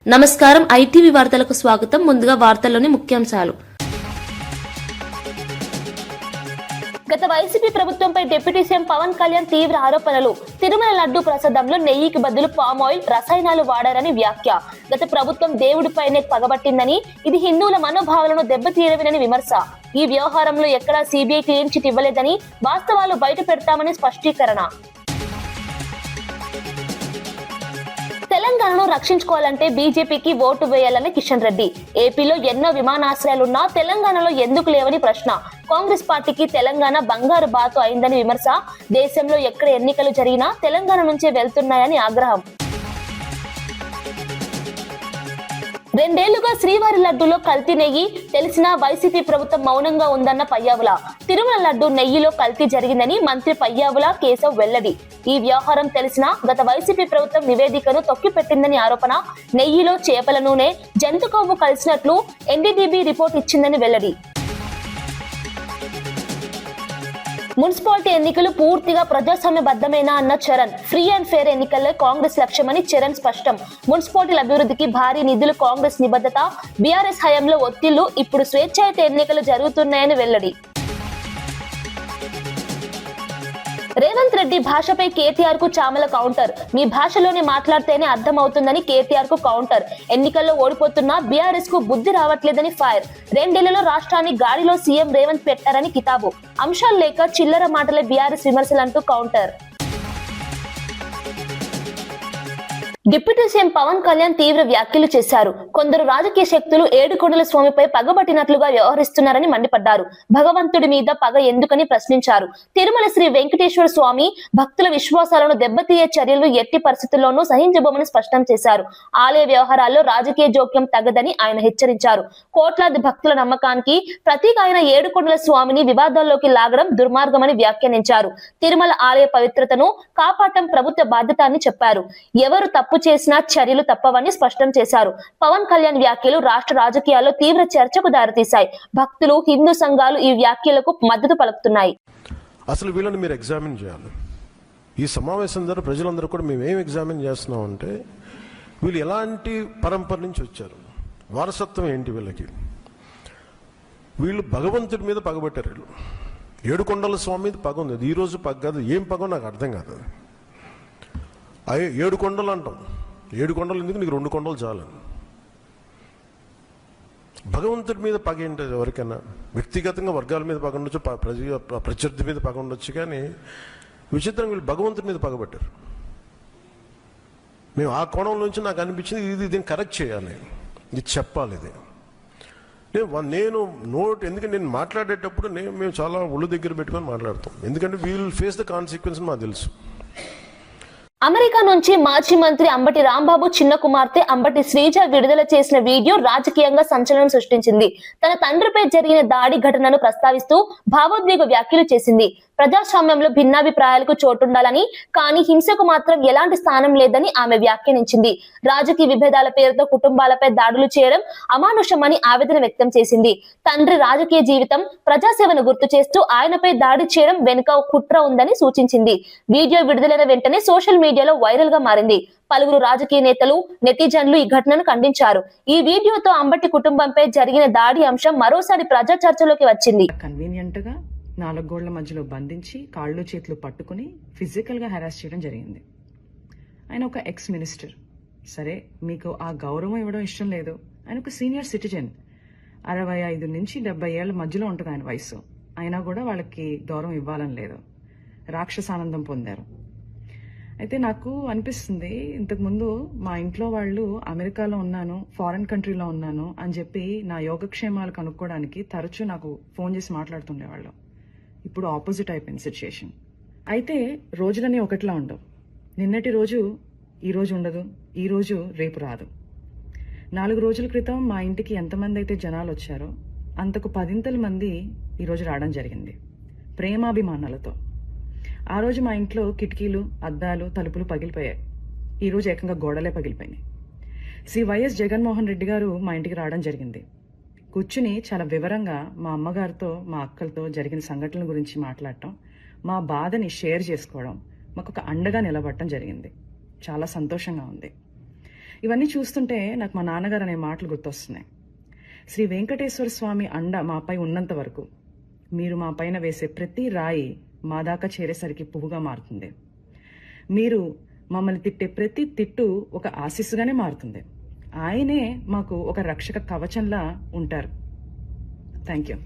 నమస్కారం. ఐటీవీ వార్తలకు స్వాగతం. ముందుగా వార్తల్లోని ముఖ్యాంశాలు. గత వైసీపీ ప్రభుత్వంపై డిప్యూటీ సీఎం పవన్ కళ్యాణ్ తీవ్ర ఆరోపణలు. తిరుమల లడ్డు ప్రసాదంలో నెయ్యికి బదులు పామ్ ఆయిల్, రసాయనాలు వాడారని వ్యాఖ్య. గత ప్రభుత్వం దేవుడిపైనే పగబట్టిందని, ఇది హిందువుల మనోభావాలను దెబ్బతీయడమేనని విమర్శ. ఈ వ్యవహారంలో ఎక్కడా సీబీఐ క్లీన్ చిట్ ఇవ్వలేదని, వాస్తవాలు బయట పెడతామని స్పష్టీకరణ. తెలంగాణను రక్షించుకోవాలంటే బీజేపీకి ఓటు వేయాలని కిషన్ రెడ్డి. ఏపీలో ఎన్నో విమానాశ్రయాలున్నా తెలంగాణలో ఎందుకు లేవని ప్రశ్న. కాంగ్రెస్ పార్టీకి తెలంగాణ బంగారు బాతు అయిందని విమర్శ. దేశంలో ఎక్కడ ఎన్నికలు జరిగినా తెలంగాణ నుంచే వెళ్తున్నాయని ఆగ్రహం. 2 ఏళ్లుగా శ్రీవారి లడ్డూలో కల్తీ నెయ్యి తెలిసినా వైసీపీ ప్రభుత్వం మౌనంగా ఉందన్న పయ్యావుల. తిరుమల లడ్డు నెయ్యిలో కల్తీ జరిగిందని మంత్రి పయ్యావుల కేశవ్ వెల్లడి. ఈ వ్యవహారం తెలిసినా గత వైసీపీ ప్రభుత్వం నివేదికను తొక్కిపెట్టిందని ఆరోపణ. నెయ్యిలో చేపల నూనె, జంతు కొవ్వు కలిసినట్లు ఎన్డీడీబీ రిపోర్ట్ ఇచ్చిందని వెల్లడి. మున్సిపాలిటీ ఎన్నికలు పూర్తిగా ప్రజాస్వామ్యబద్ధమేనా అన్న చరణ్. ఫ్రీ అండ్ ఫెయిర్ ఎన్నికల్లో కాంగ్రెస్ లక్ష్యమని చరణ్ స్పష్టం. మున్సిపాలిటీల అభివృద్ధికి భారీ నిధులు కాంగ్రెస్ నిబద్ధత. బీఆర్ఎస్ హయాంలో ఒత్తిళ్లు, ఇప్పుడు స్వేచ్ఛాయుత ఎన్నికలు జరుగుతున్నాయని వెల్లడి. రేవంత్ రెడ్డి భాషపై కేటీఆర్ కు చామల కౌంటర్. మీ భాషలోనే మాట్లాడితేనే అర్థం అవుతుందని కేటీఆర్ కు కౌంటర్. ఎన్నికల్లో ఓడిపోతున్నా బీఆర్ఎస్ కు బుద్ధి రావట్లేదని ఫైర్. 2 ఏళ్లలో రాష్ట్రాన్ని గాడిలో సీఎం రేవంత్ పెట్టారని కితాబు. అంశాలు లేక చిల్లర మాటలే బీఆర్ఎస్ విమర్శలంటూ counter. Deputy CM Pawan Kalyan తీవ్ర వ్యాఖ్యలు చేశారు. కొందరు రాజకీయ శక్తులు ఏడుకొండల స్వామిపై పగబట్టినట్లుగా వ్యవహరిస్తున్నారని మండిపడ్డారు. భగవంతుడి మీద పగ ఎందుకని ప్రశ్నించారు. తిరుమల శ్రీ వెంకటేశ్వర స్వామి భక్తుల విశ్వాసాలను దెబ్బతీయే చర్యలు ఎట్టి పరిస్థితుల్లోనూ సహించబోమని స్పష్టం చేశారు. ఆలయ వ్యవహారాల్లో రాజకీయ జోక్యం తగదని ఆయన హెచ్చరించారు. కోట్లాది భక్తుల నమ్మకానికి ప్రతీక అయిన ఏడుకొండల స్వామిని వివాదాల్లోకి లాగడం దుర్మార్గమని వ్యాఖ్యానించారు. తిరుమల ఆలయ పవిత్రతను కాపాడటం ప్రభుత్వ బాధ్యత అని చెప్పారు. ఎవరు తప్పు చేసిన చర్యలు తప్పవని స్పష్టం చేశారు. పవన్ కళ్యాణ్ వ్యాఖ్యలు రాష్ట్ర రాజకీయాల్లో తీవ్ర చర్చకు దారితీశాయి. భక్తులు, హిందూ సంఘాలు ఈ వ్యాఖ్యలకు మద్దతు పలుకుతున్నాయి. అసలు వీళ్ళని మీరు ఎగ్జామిన్ చేయాలి. ఈ సమావేశం ద్వారా ప్రజలందరూ కూడా మేము ఏం ఎగ్జామిన్ చేస్తున్నాం అంటే, వీళ్ళు ఎలాంటి పరంపర నుంచి వచ్చారు, వారసత్వం ఏంటి వీళ్ళకి. వీళ్ళు భగవంతుడి మీద పగబట్టారు. వీళ్ళు ఏడుకొండల స్వామి మీద పగ ఉంది. ఈ రోజు పగ కాదు, ఏం పగో నాకు అర్థం కాదు. 7 కొండలు అంటాం. 7 కొండలు ఎందుకు, నీకు 2 కొండలు చాలు. భగవంతుడి మీద పగ ఏంటి ఎవరికైనా? వ్యక్తిగతంగా వర్గాల మీద పగ ఉండొచ్చు, ప్రత్యర్థి మీద పగ ఉండొచ్చు, కానీ విచిత్రంగా వీళ్ళు భగవంతుడి మీద పగబట్టారు. మేము ఆ కోణం నుంచి నాకు అనిపించింది, దీన్ని కరెక్ట్ చేయాలి, ఇది చెప్పాలి. ఇది నేను ఎందుకంటే నేను మాట్లాడేటప్పుడు మేము చాలా ఒళ్ళు దగ్గర పెట్టుకొని మాట్లాడతాం. ఎందుకంటే వీల్ ఫేస్ ద కాన్సిక్వెన్స్ మాకు తెలుసు. అమెరికా నుంచి మాజీ మంత్రి అంబటి రాంబాబు చిన్న కుమార్తె అంబటి శ్రీజ విడుదల చేసిన వీడియో రాజకీయంగా సంచలనం సృష్టించింది. తన తండ్రిపై జరిగిన దాడి ఘటనను ప్రస్తావిస్తూ భావోద్వేగ వ్యాఖ్యలు చేసింది. ప్రజాస్వామ్యంలో భిన్నాభిప్రాయాలకు చోటుండాలని, కానీ హింసకు మాత్రం ఎలాంటి స్థానం లేదని ఆమె వ్యాఖ్యానించింది. రాజకీయ విభేదాల పేరుతో కుటుంబాలపై దాడులు చేయడం అమానుషమని ఆవేదన వ్యక్తం చేసింది. తండ్రి రాజకీయ జీవితం, ప్రజాసేవను గుర్తు చేస్తూ ఆయనపై దాడి చేయడం వెనుక కుట్ర ఉందని సూచించింది. వీడియో విడుదలైన వెంటనే సోషల్ మీడియాలో వైరల్ గా మారింది. పలువురు రాజకీయ నేతలు, నెటిజన్లు ఈ ఘటనను ఖండించారు. ఈ వీడియోతో అంబటి కుటుంబంపై జరిగిన దాడి అంశం మరోసారి ప్రజా చర్చలోకి వచ్చింది. కన్వీనియంట్ గా 4 గోళ్ల మధ్యలో బంధించి కాళ్ళు చేతులు పట్టుకుని ఫిజికల్ గా హెరాస్ చేయడం జరిగింది. ఆయన ఒక ఎక్స్ మినిస్టర్. సరే, మీకు ఆ గౌరవం ఇవ్వడం ఇష్టం లేదు. ఆయన ఒక సీనియర్ సిటిజన్. 65 నుంచి 70 ఏళ్ల మధ్యలో ఉంటుంది ఆయన వయసు. అయినా కూడా వాళ్ళకి గౌరవం ఇవ్వాలని లేదు. రాక్షసానందం పొందారు. అయితే నాకు అనిపిస్తుంది, ఇంతకుముందు మా ఇంట్లో వాళ్ళు అమెరికాలో ఉన్నాను, ఫారెన్ కంట్రీలో ఉన్నాను అని చెప్పి నా యోగక్షేమాలు కనుక్కోవడానికి తరచూ నాకు ఫోన్ చేసి మాట్లాడుతుండేవాళ్ళు. ఇప్పుడు ఆపోజిట్ అయిపోయింది సిచ్యుయేషన్. అయితే రోజులని ఒకటిలా ఉండవు. నిన్నటి రోజు ఈ రోజు ఉండదు, ఈ రోజు రేపు రాదు. 4 రోజుల క్రితం మా ఇంటికి ఎంతమంది అయితే జనాలు వచ్చారో అంతకు 10 మంది ఈరోజు రావడం జరిగింది, ప్రేమాభిమానాలతో. ఆ రోజు మా ఇంట్లో కిటికీలు, అద్దాలు, తలుపులు పగిలిపోయాయి. ఈరోజు ఏకంగా గోడలే పగిలిపోయినాయి. శ్రీ వైఎస్ జగన్మోహన్ రెడ్డి గారు మా ఇంటికి రావడం జరిగింది. కూర్చుని చాలా వివరంగా మా అమ్మగారితో, మా అక్కలతో జరిగిన సంఘటనల గురించి మాట్లాడటం, మా బాధని షేర్ చేసుకోవడం, మాకు ఒక అండగా నిలబడటం జరిగింది. చాలా సంతోషంగా ఉంది. ఇవన్నీ చూస్తుంటే నాకు మా నాన్నగారు అనే మాటలు గుర్తొస్తున్నాయి. శ్రీ వెంకటేశ్వర స్వామి అండ మాపై ఉన్నంత వరకు మీరు మా పైన వేసే ప్రతి రాయి మా దాకా చేరేసరికి పువ్వుగా మారుతుంది. మీరు మమ్మల్ని తిట్టే ప్రతి తిట్టు ఒక ఆశీస్సుగానే మారుతుంది. ఆయనే మాకు ఒక రక్షక కవచంలా ఉంటారు. Thank you.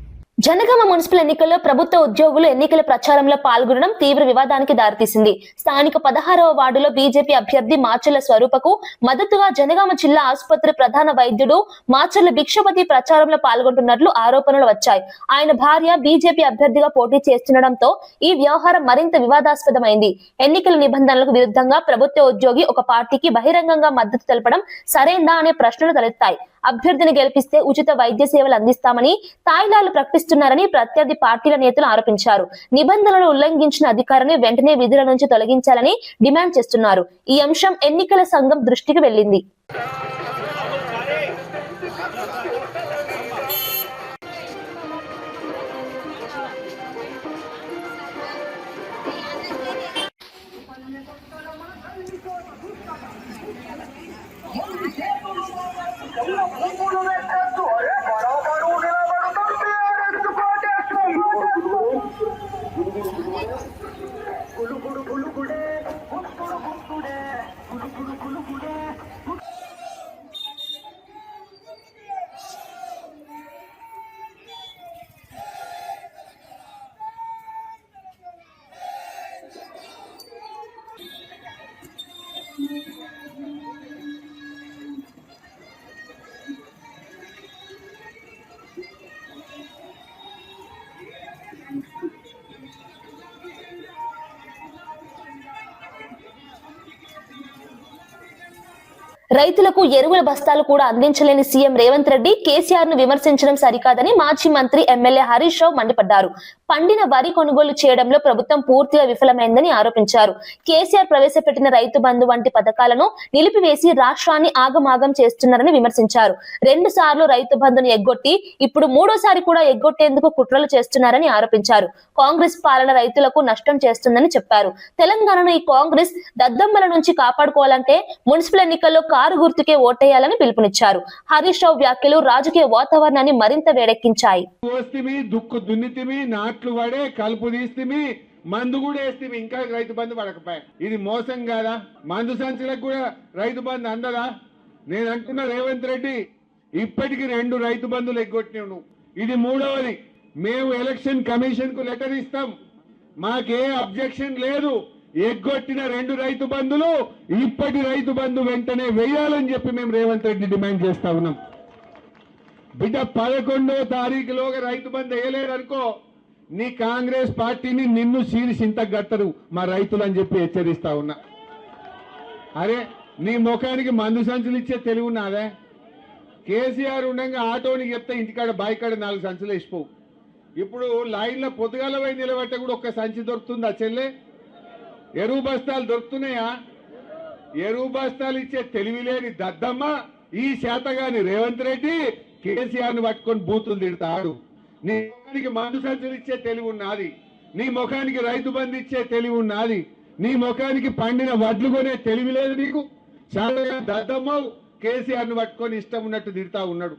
జనగామ మున్సిపల్ ఎన్నికల్లో ప్రభుత్వ ఉద్యోగులు ఎన్నికల ప్రచారంలో పాల్గొనడం తీవ్ర వివాదానికి దారితీసింది. స్థానిక 16వ వార్డులో బీజేపీ అభ్యర్థి మాచర్ల స్వరూపకు మద్దతుగా జనగామ జిల్లా ఆసుపత్రి ప్రధాన వైద్యుడు మాచర్ల భిక్షపతి ప్రచారంలో పాల్గొంటున్నట్లు ఆరోపణలు వచ్చాయి. ఆయన భార్య బీజేపీ అభ్యర్థిగా పోటీ చేస్తుండటంతో ఈ వ్యవహారం మరింత వివాదాస్పదమైంది. ఎన్నికల నిబంధనలకు విరుద్ధంగా ప్రభుత్వ ఉద్యోగి ఒక పార్టీకి బహిరంగంగా మద్దతు తెలపడం సరైందా అనే ప్రశ్నలు తలెత్తాయి. అభ్యర్థిని గెలిపిస్తే ఉచిత వైద్య సేవలు అందిస్తామని తాయిలాలు ప్రకటిస్తున్నారని ప్రత్యర్థి పార్టీల నేతలు ఆరోపించారు. నిబంధనలు ఉల్లంఘించిన అధికారిని వెంటనే విధుల నుంచి తొలగించాలని డిమాండ్ చేస్తున్నారు. ఈ అంశం ఎన్నికల సంఘం దృష్టికి వెళ్లింది. రైతులకు ఎరువుల బస్తాలు కూడా అందించలేని సీఎం రేవంత్ రెడ్డి కేసీఆర్ ను విమర్శించడం సరికాదని మాజీ మంత్రి ఎమ్మెల్యే హరీష్ రావు మండిపడ్డారు. పండిన వరి కొనుగోలు చేయడంలో ప్రభుత్వం పూర్తిగా విఫలమైందని ఆరోపించారు. కేసీఆర్ ప్రవేశపెట్టిన రైతు బంధు వంటి పథకాలను నిలిపివేసి రాష్ట్రాన్ని ఆగమాగం చేస్తున్నారని విమర్శించారు. 2 సార్లు రైతు బంధును ఎగ్గొట్టి ఇప్పుడు 3వ సారి కూడా ఎగ్గొట్టేందుకు కుట్రలు చేస్తున్నారని ఆరోపించారు. కాంగ్రెస్ పాలన రైతులకు నష్టం చేస్తుందని చెప్పారు. తెలంగాణను ఈ కాంగ్రెస్ దద్దమ్మల నుంచి కాపాడుకోవాలంటే మున్సిపల్ ఎన్నికల్లో కారు గుర్తుకే ఓటేయాలని పిలుపునిచ్చారు. హరీష్ రావు వ్యాఖ్యలు రాజకీయ వాతావరణాన్ని మరింత వేడెక్కించాయి. దుక్కు దున్నితిమి, నాట్లు పడే, కలుపు తీస్తిమి, మందు కూడా వేస్తే ఇంకా రైతు బంధు పడకపోయా. ఇది మోసం కాదా? మందు సంచులకు కూడా రైతు బంధు అందదా? నేను అంటున్నా రేవంత్ రెడ్డి, ఇప్పటికి 2 రైతు బంధులు ఎగ్గొట్టినావు. ఇది 3వది. మేము ఎలక్షన్ కమిషన్ కు లెటర్ ఇస్తాం. మాకే అబ్జెక్షన్ లేదు. ఎగ్గొట్టిన 2 రైతు బంధులు ఇప్పటి రైతు బంధు వెంటనే వేయాలని చెప్పి మేము రేవంత్ రెడ్డి డిమాండ్ చేస్తా ఉన్నాం. బిడ్డ 11వ తారీఖులోగా రైతు బంధు వేయలేదనుకో, నీ కాంగ్రెస్ పార్టీని నిన్ను సీరిసింత గట్టరు మా రైతులు అని చెప్పి హెచ్చరిస్తా ఉన్నా. అరే, నీ ముఖానికి మందు సంచులు ఇచ్చే తెలివి ఉన్నదే? కేసీఆర్ ఉండగా ఆటోని చెప్తే ఇంటికాడ బాయికాడ 4 సంచులు వేసిపోవు. ఇప్పుడు లైన్లో పొద్దుగాల పోయి నిలబట్టే కూడా ఒక్క సంచి దొరుకుతుందా చెల్లె? ఎరువు బస్తాలు దొరుకుతున్నాయా? ఎరువు బస్తాలు ఇచ్చే తెలివి లేని దద్దమ్మ ఈ శాతగాని రేవంత్ రెడ్డి కేసీఆర్ ను పట్టుకొని బూతులు తిడతాడు. నీ ముఖానికి మందు సంచులు ఇచ్చే తెలివి ఉన్నది, నీ ముఖానికి రైతు బంధు ఇచ్చే తెలివి ఉన్నది, నీ ముఖానికి పండిన వడ్లు కొనే తెలివి లేదు నీకు. శాతగా దద్దమ్మ కేసీఆర్ ను పట్టుకొని ఇష్టం ఉన్నట్టు తిడతా ఉన్నాడు.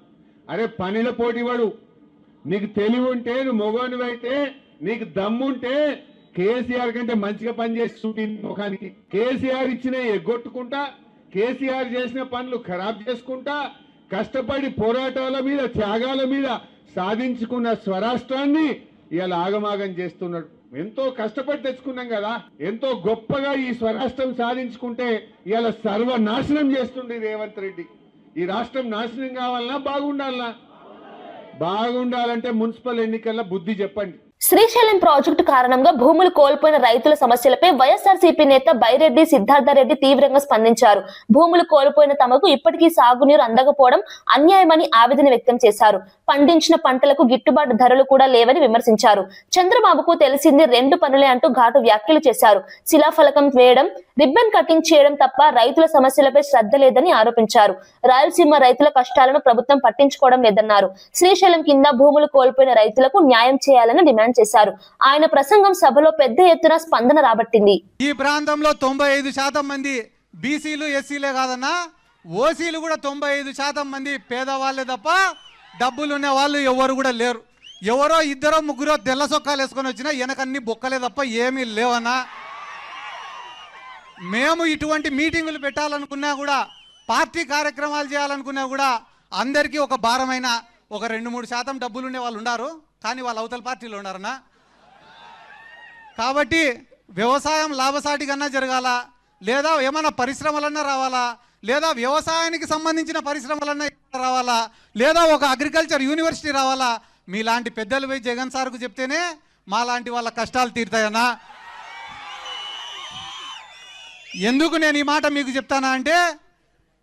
అరే, పనిలో పోటీవాడు, నీకు తెలివి ఉంటే, నువ్వు మొగోనివైతే, నీకు దమ్ముంటే కేసీఆర్ కంటే మంచిగా పనిచేసి చూపింది ముఖానికి. కేసీఆర్ ఇచ్చిన ఎగ్గొట్టుకుంటా, కేసీఆర్ చేసిన పనులు ఖరాబ్ చేసుకుంటా, కష్టపడి పోరాటాల మీద, త్యాగాల మీద సాధించుకున్న స్వరాష్ట్రాన్ని ఇలా ఆగమాగం చేస్తున్నాడు. ఎంతో కష్టపడి తెచ్చుకున్నాం కదా, ఎంతో గొప్పగా ఈ స్వరాష్ట్రం సాధించుకుంటే ఇలా సర్వనాశనం చేస్తుండే రేవంత్ రెడ్డి. ఈ రాష్ట్రం నాశనం కావాలన్నా బాగుండాలన్నా? బాగుండాలంటే మున్సిపల్ ఎన్నికల్లో బుద్ధి చెప్పండి. శ్రీశైలం ప్రాజెక్టు కారణంగా భూములు కోల్పోయిన రైతుల సమస్యలపై వైఎస్ఆర్సీపీ నేత బైరెడ్డి సిద్ధార్థరెడ్డి తీవ్రంగా స్పందించారు. భూములు కోల్పోయిన తమకు ఇప్పటికీ సాగునీరు అందకపోవడం అన్యాయమని ఆవేదన వ్యక్తం చేశారు. పండించిన పంటలకు గిట్టుబాటు ధరలు కూడా లేవని విమర్శించారు. చంద్రబాబుకు తెలిసింది 2 పనులే అంటూ ఘాటు వ్యాఖ్యలు చేశారు. శిలాఫలకం వేయడం, రిబ్బన్ కటింగ్ చేయడం తప్ప రైతుల సమస్యలపై శ్రద్ధ లేదని ఆరోపించారు. రాయలసీమ రైతుల కష్టాలను ప్రభుత్వం పట్టించుకోవడం లేదన్నారు. శ్రీశైలం కింద భూములు కోల్పోయిన రైతులకు న్యాయం చేయాలని డిమాండ్ చేశారు. ఆయన ప్రసంగం సభలో పెద్ద ఎత్తున స్పందన రాబట్టింది. ఈ ప్రాంతంలో 95% మంది బీసీలు, ఎస్సీలే కాదన్నా, ఓసీలు కూడా 95% మంది పేదవాళ్ళే తప్ప డబ్బులున్న వాళ్ళు ఎవరు కూడా లేరు. ఎవరో ఇద్దరో ముగ్గురో తెల్ల సొక్కాలు వేసుకొని వచ్చినా వెనకన్నీ బొక్కలే తప్ప ఏమీ లేవన్నా. మేము ఇటువంటి మీటింగులు పెట్టాలనుకున్నా కూడా, పార్టీ కార్యక్రమాలు చేయాలనుకున్నా కూడా అందరికీ ఒక భారమైన ఒక 2-3% డబ్బులు ఉండే వాళ్ళు ఉన్నారు, కానీ వాళ్ళు అవతల పార్టీలో ఉన్నారన్నా. కాబట్టి వ్యవసాయం లాభసాటి కన్నా జరగాల, లేదా ఏమైనా పరిశ్రమలన్నా రావాలా, లేదా వ్యవసాయానికి సంబంధించిన పరిశ్రమలన్నా రావాలా, లేదా ఒక అగ్రికల్చర్ యూనివర్సిటీ రావాలా. మీలాంటి పెద్దలు పోయి జగన్ సార్కు చెప్తేనే మా లాంటి వాళ్ళ కష్టాలు తీరుతాయన్నా. ఎందుకు నేను ఈ మాట మీకు చెప్తానా అంటే,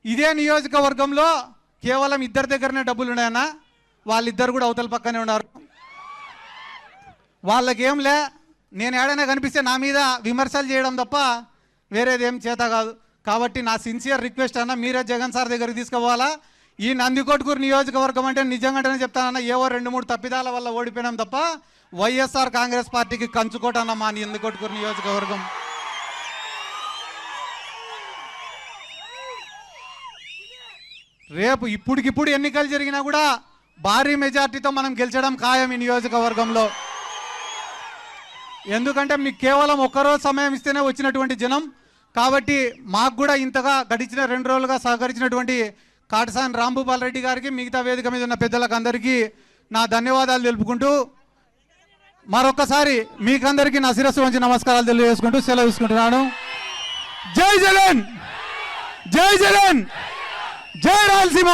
ఇదే నియోజకవర్గంలో కేవలం ఇద్దరి దగ్గరనే డబ్బులు ఉన్నాయన్నా. వాళ్ళిద్దరు కూడా అవతల పక్కనే ఉన్నారు. వాళ్ళకేంలే, నేను ఏడైనా కనిపిస్తే నా మీద విమర్శలు చేయడం తప్ప వేరేదేం చేత కాదు. కాబట్టి నా సిన్సియర్ రిక్వెస్ట్ అన్న, మీరే జగన్ సార్ దగ్గరికి తీసుకుపోవాలా. ఈ నందికొట్కూరు నియోజకవర్గం అంటే నిజంగానే చెప్తానన్నా, ఏవో 2-3 తప్పిదాల వల్ల ఓడిపోయినాం తప్ప వైఎస్ఆర్ కాంగ్రెస్ పార్టీకి కంచుకోటన్న మా నందికొట్కూరు నియోజకవర్గం. రేపు ఇప్పటికిప్పుడు ఎన్నికలు జరిగినా కూడా భారీ మెజార్టీతో మనం గెలిచడం ఖాయం ఈ నియోజకవర్గంలో. ఎందుకంటే మీకు కేవలం ఒక్కరోజు సమయం ఇస్తేనే వచ్చినటువంటి జనం. కాబట్టి మాకు కూడా ఇంతగా గడిచిన 2 రోజులుగా సహకరించినటువంటి కాటసాని రాంభూపాల్ రెడ్డి గారికి, మిగతా వేదిక మీద ఉన్న పెద్దలకు అందరికీ నా ధన్యవాదాలు తెలుపుకుంటూ, మరొకసారి మీకందరికీ నా శిరస్సు వంచి నమస్కారాలు తెలియజేసుకుంటూ సెలవు తీసుకుంటున్నాను. జై జగన్, జై జగన్, జై రాయలసీమ.